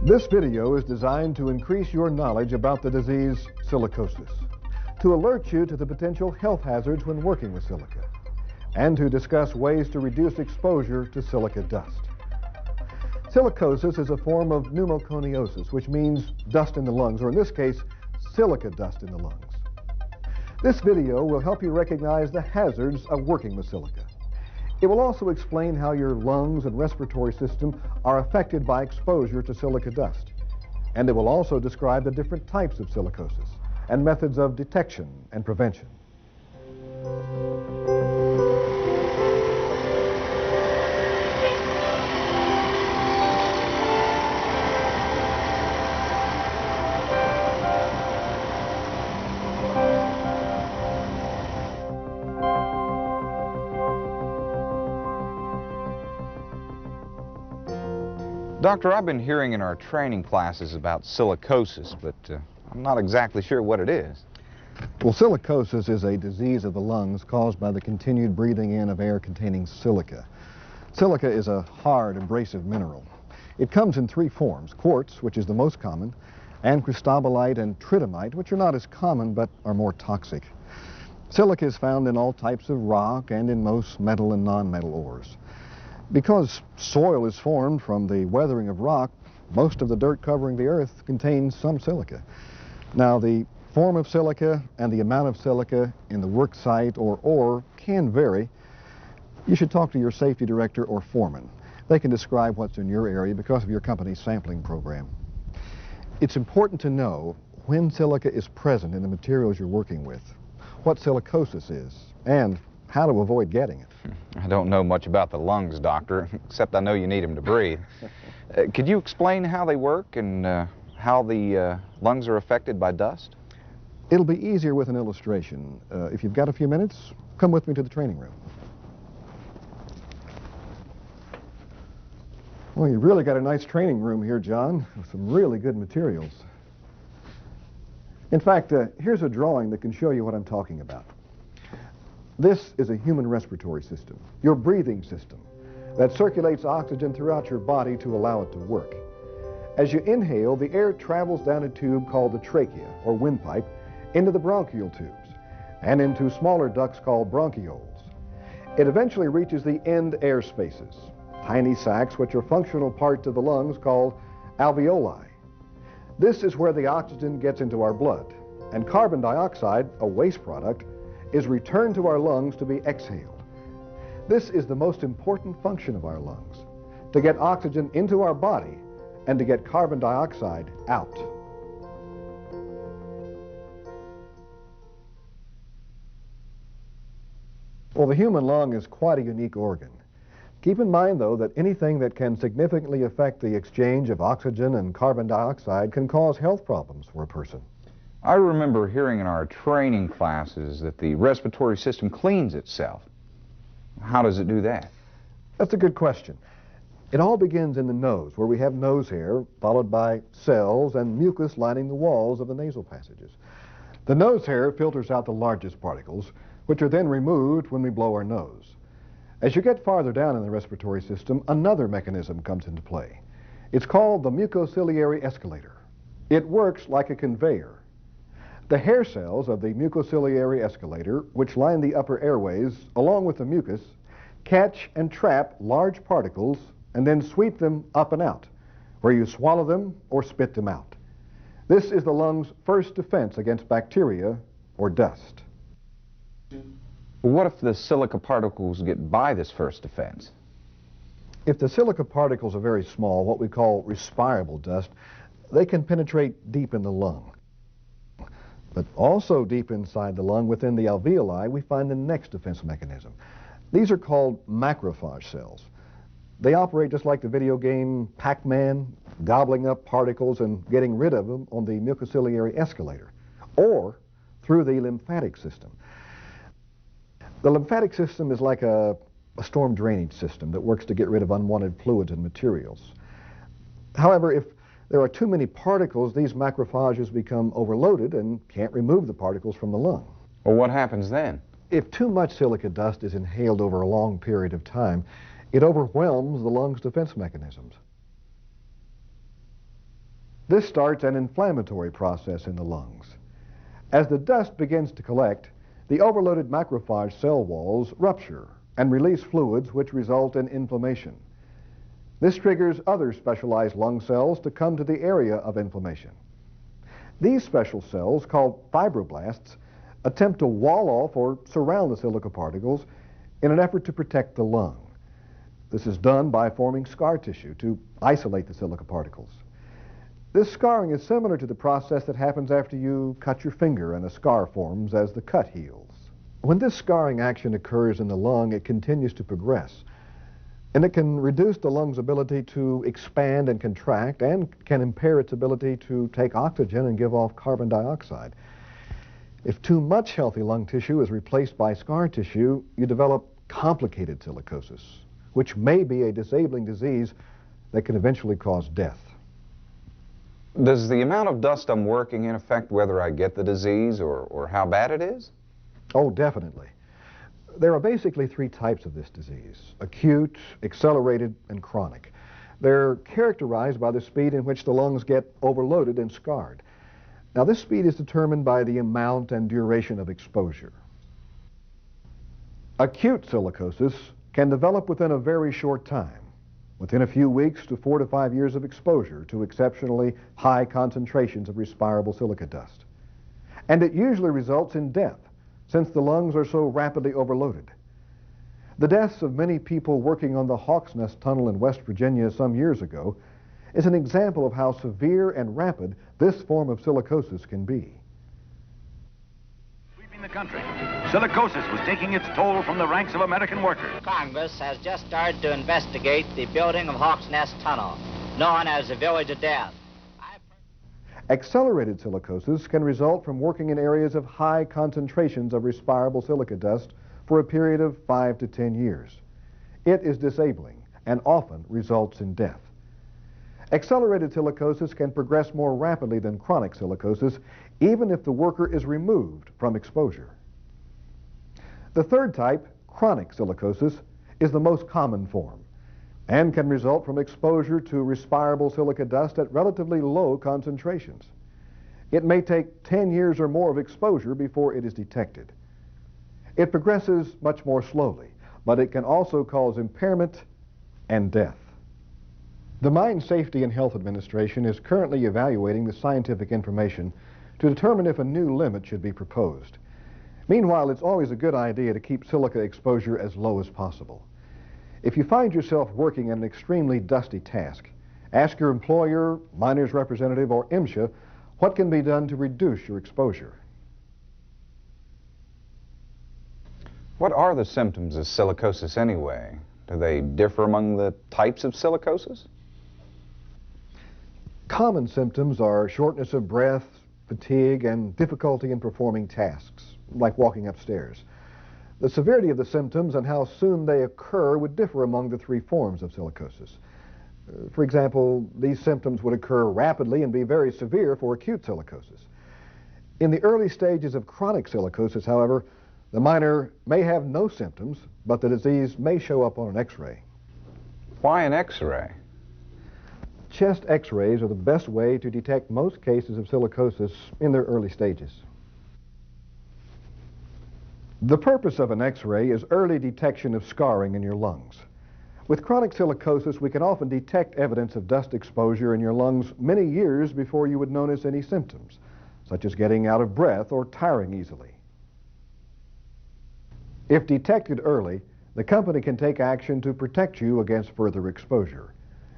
This video is designed to increase your knowledge about the disease silicosis, to alert you to the potential health hazards when working with silica, and to discuss ways to reduce exposure to silica dust. Silicosis is a form of pneumoconiosis, which means dust in the lungs, or in this case, silica dust in the lungs. This video will help you recognize the hazards of working with silica. It will also explain how your lungs and respiratory system are affected by exposure to silica dust. And it will also describe the different types of silicosis and methods of detection and prevention. Doctor, I've been hearing in our training classes about silicosis, but I'm not exactly sure what it is. Well, silicosis is a disease of the lungs caused by the continued breathing in of air containing silica. Silica is a hard, abrasive mineral. It comes in three forms: quartz, which is the most common, and cristobalite and tridymite, which are not as common but are more toxic. Silica is found in all types of rock and in most metal and non-metal ores. Because soil is formed from the weathering of rock, most of the dirt covering the earth contains some silica. Now, the form of silica and the amount of silica in the work site or ore can vary. You should talk to your safety director or foreman. They can describe what's in your area because of your company's sampling program. It's important to know when silica is present in the materials you're working with, what silicosis is, and how to avoid getting it. I don't know much about the lungs, Doctor, except I know you need them to breathe. Could you explain how they work and how the lungs are affected by dust? It'll be easier with an illustration. If you've got a few minutes, come with me to the training room. Well, you've really got a nice training room here, John, with some really good materials. In fact, here's a drawing that can show you what I'm talking about. This is a human respiratory system, your breathing system, that circulates oxygen throughout your body to allow it to work. As you inhale, the air travels down a tube called the trachea, or windpipe, into the bronchial tubes, and into smaller ducts called bronchioles. It eventually reaches the end air spaces, tiny sacs which are functional parts of the lungs called alveoli. This is where the oxygen gets into our blood, and carbon dioxide, a waste product, is returned to our lungs to be exhaled. This is the most important function of our lungs, to get oxygen into our body and to get carbon dioxide out. Well, the human lung is quite a unique organ. Keep in mind, though, that anything that can significantly affect the exchange of oxygen and carbon dioxide can cause health problems for a person. I remember hearing in our training classes that the respiratory system cleans itself. How does it do that? That's a good question. It all begins in the nose, where we have nose hair, followed by cells and mucus lining the walls of the nasal passages. The nose hair filters out the largest particles, which are then removed when we blow our nose. As you get farther down in the respiratory system, another mechanism comes into play. It's called the mucociliary escalator. It works like a conveyor. The hair cells of the mucociliary escalator, which line the upper airways, along with the mucus, catch and trap large particles and then sweep them up and out, where you swallow them or spit them out. This is the lung's first defense against bacteria or dust. What if the silica particles get by this first defense? If the silica particles are very small, what we call respirable dust, they can penetrate deep in the lung. But also deep inside the lung, within the alveoli, we find the next defense mechanism. These are called macrophage cells. They operate just like the video game Pac-Man, gobbling up particles and getting rid of them on the mucociliary escalator, or through the lymphatic system. The lymphatic system is like a storm drainage system that works to get rid of unwanted fluids and materials. However, if there are too many particles, these macrophages become overloaded and can't remove the particles from the lung. Well, what happens then? If too much silica dust is inhaled over a long period of time, it overwhelms the lung's defense mechanisms. This starts an inflammatory process in the lungs. As the dust begins to collect, the overloaded macrophage cell walls rupture and release fluids which result in inflammation. This triggers other specialized lung cells to come to the area of inflammation. These special cells, called fibroblasts, attempt to wall off or surround the silica particles in an effort to protect the lung. This is done by forming scar tissue to isolate the silica particles. This scarring is similar to the process that happens after you cut your finger and a scar forms as the cut heals. When this scarring action occurs in the lung, it continues to progress, and it can reduce the lung's ability to expand and contract and can impair its ability to take oxygen and give off carbon dioxide. If too much healthy lung tissue is replaced by scar tissue, you develop complicated silicosis, which may be a disabling disease that can eventually cause death. Does the amount of dust I'm working in affect whether I get the disease or how bad it is? Oh, definitely. There are basically three types of this disease: acute, accelerated, and chronic. They're characterized by the speed in which the lungs get overloaded and scarred. Now, this speed is determined by the amount and duration of exposure. Acute silicosis can develop within a very short time, within a few weeks to 4 to 5 years of exposure to exceptionally high concentrations of respirable silica dust. And it usually results in death, since the lungs are so rapidly overloaded. The deaths of many people working on the Hawks Nest Tunnel in West Virginia some years ago is an example of how severe and rapid this form of silicosis can be. Sweeping the country, silicosis was taking its toll from the ranks of American workers. Congress has just started to investigate the building of Hawks Nest Tunnel, known as the Village of Death. Accelerated silicosis can result from working in areas of high concentrations of respirable silica dust for a period of 5 to 10 years. It is disabling and often results in death. Accelerated silicosis can progress more rapidly than chronic silicosis, even if the worker is removed from exposure. The third type, chronic silicosis, is the most common form and can result from exposure to respirable silica dust at relatively low concentrations. It may take 10 years or more of exposure before it is detected. It progresses much more slowly, but it can also cause impairment and death. The Mine Safety and Health Administration is currently evaluating the scientific information to determine if a new limit should be proposed. Meanwhile, it's always a good idea to keep silica exposure as low as possible. If you find yourself working in an extremely dusty task, ask your employer, miner's representative, or MSHA what can be done to reduce your exposure. What are the symptoms of silicosis anyway? Do they differ among the types of silicosis? Common symptoms are shortness of breath, fatigue, and difficulty in performing tasks, like walking upstairs. The severity of the symptoms and how soon they occur would differ among the three forms of silicosis. For example, these symptoms would occur rapidly and be very severe for acute silicosis. In the early stages of chronic silicosis, however, the miner may have no symptoms, but the disease may show up on an X-ray. Why an X-ray? Chest X-rays are the best way to detect most cases of silicosis in their early stages. The purpose of an X-ray is early detection of scarring in your lungs. With chronic silicosis, we can often detect evidence of dust exposure in your lungs many years before you would notice any symptoms, such as getting out of breath or tiring easily. If detected early, the company can take action to protect you against further exposure,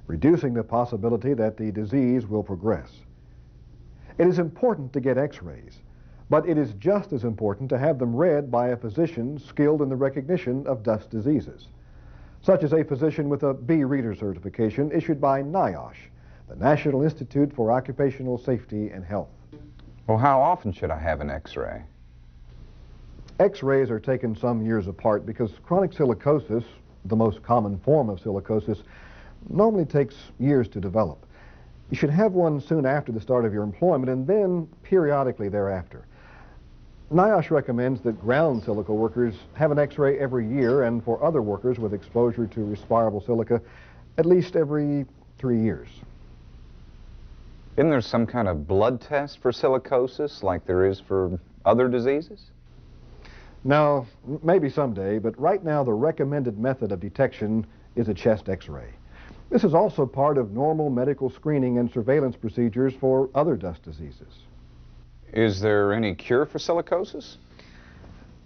reducing the possibility that the disease will progress. It is important to get X-rays, but it is just as important to have them read by a physician skilled in the recognition of dust diseases, such as a physician with a B Reader certification issued by NIOSH, the National Institute for Occupational Safety and Health. Well, how often should I have an X-ray? X-rays are taken some years apart because chronic silicosis, the most common form of silicosis, normally takes years to develop. You should have one soon after the start of your employment and then periodically thereafter. NIOSH recommends that ground silica workers have an X-ray every year, and for other workers with exposure to respirable silica, at least every 3 years. Isn't there some kind of blood test for silicosis like there is for other diseases? No, maybe someday, but right now the recommended method of detection is a chest x-ray. This is also part of normal medical screening and surveillance procedures for other dust diseases. Is there any cure for silicosis?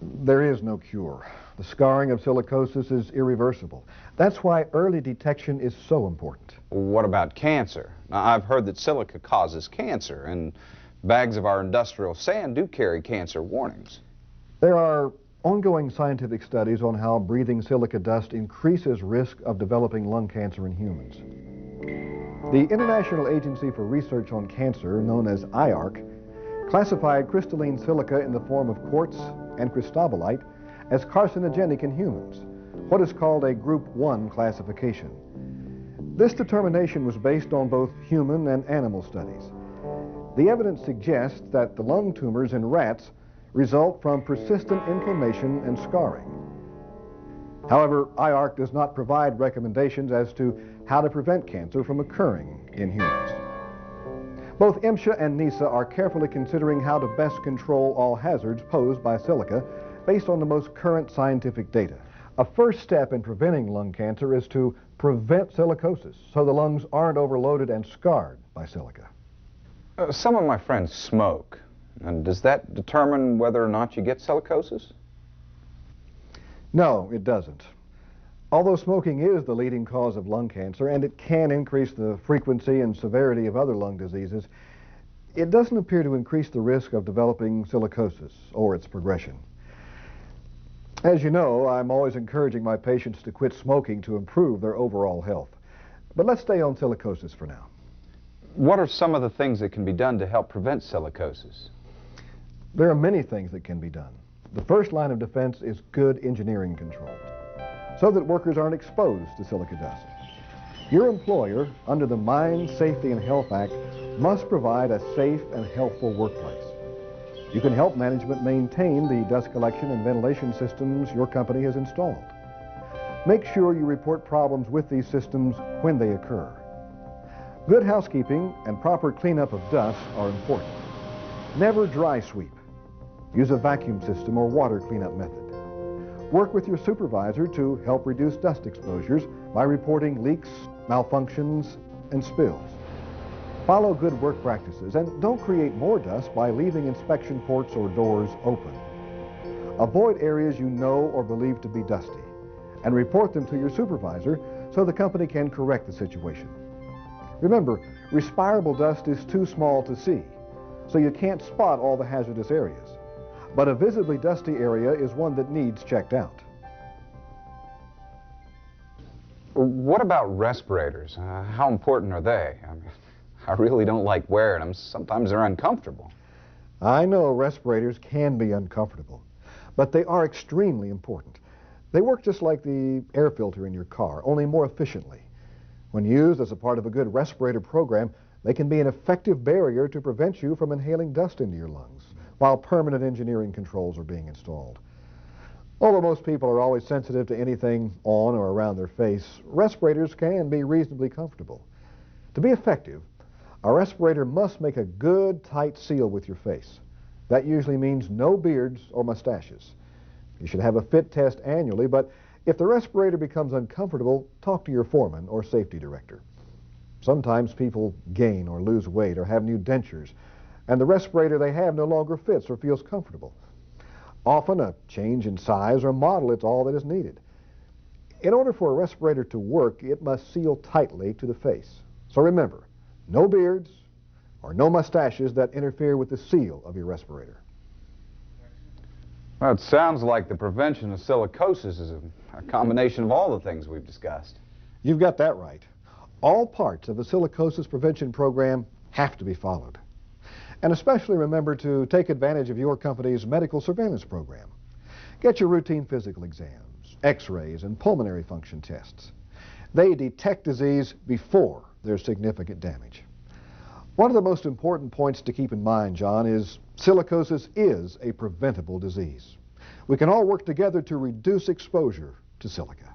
There is no cure. The scarring of silicosis is irreversible. That's why early detection is so important. What about cancer? Now, I've heard that silica causes cancer, and bags of our industrial sand do carry cancer warnings. There are ongoing scientific studies on how breathing silica dust increases risk of developing lung cancer in humans. The International Agency for Research on Cancer, known as IARC, classified crystalline silica in the form of quartz and cristobalite as carcinogenic in humans, what is called a Group 1 classification. This determination was based on both human and animal studies. The evidence suggests that the lung tumors in rats result from persistent inflammation and scarring. However, IARC does not provide recommendations as to how to prevent cancer from occurring in humans. Both MSHA and NISA are carefully considering how to best control all hazards posed by silica based on the most current scientific data. A first step in preventing lung cancer is to prevent silicosis so the lungs aren't overloaded and scarred by silica. Some of my friends smoke. And does that determine whether or not you get silicosis? No, it doesn't. Although smoking is the leading cause of lung cancer and it can increase the frequency and severity of other lung diseases, it doesn't appear to increase the risk of developing silicosis or its progression. As you know, I'm always encouraging my patients to quit smoking to improve their overall health. But let's stay on silicosis for now. What are some of the things that can be done to help prevent silicosis? There are many things that can be done. The first line of defense is good engineering control, so that workers aren't exposed to silica dust. Your employer, under the Mine Safety and Health Act, must provide a safe and healthful workplace. You can help management maintain the dust collection and ventilation systems your company has installed. Make sure you report problems with these systems when they occur. Good housekeeping and proper cleanup of dust are important. Never dry sweep. Use a vacuum system or water cleanup method. Work with your supervisor to help reduce dust exposures by reporting leaks, malfunctions, and spills. Follow good work practices and don't create more dust by leaving inspection ports or doors open. Avoid areas you know or believe to be dusty and report them to your supervisor so the company can correct the situation. Remember, respirable dust is too small to see, so you can't spot all the hazardous areas. But a visibly dusty area is one that needs checked out. What about respirators? How important are they? I really don't like wearing them. Sometimes they're uncomfortable. I know respirators can be uncomfortable, but they are extremely important. They work just like the air filter in your car, only more efficiently. When used as a part of a good respirator program, they can be an effective barrier to prevent you from inhaling dust into your lungs, while permanent engineering controls are being installed. Although most people are always sensitive to anything on or around their face, respirators can be reasonably comfortable. To be effective, a respirator must make a good, tight seal with your face. That usually means no beards or mustaches. You should have a fit test annually, but if the respirator becomes uncomfortable, talk to your foreman or safety director. Sometimes people gain or lose weight or have new dentures, and the respirator they have no longer fits or feels comfortable. Often a change in size or model is all that is needed. In order for a respirator to work, it must seal tightly to the face. So remember, no beards or no mustaches that interfere with the seal of your respirator. Well, it sounds like the prevention of silicosis is a combination of all the things we've discussed. You've got that right. All parts of the silicosis prevention program have to be followed. And especially remember to take advantage of your company's medical surveillance program. Get your routine physical exams, x-rays, and pulmonary function tests. They detect disease before there's significant damage. One of the most important points to keep in mind, John, is silicosis is a preventable disease. We can all work together to reduce exposure to silica.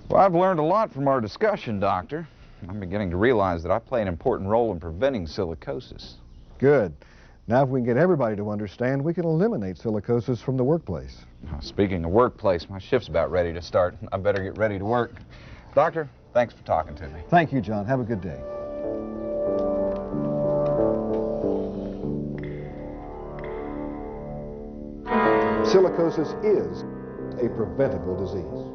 Well, I've learned a lot from our discussion, Doctor. I'm beginning to realize that I play an important role in preventing silicosis. Good. Now, if we can get everybody to understand, we can eliminate silicosis from the workplace. Speaking of workplace, my shift's about ready to start. I better get ready to work. Doctor, thanks for talking to me. Thank you, John. Have a good day. Silicosis is a preventable disease.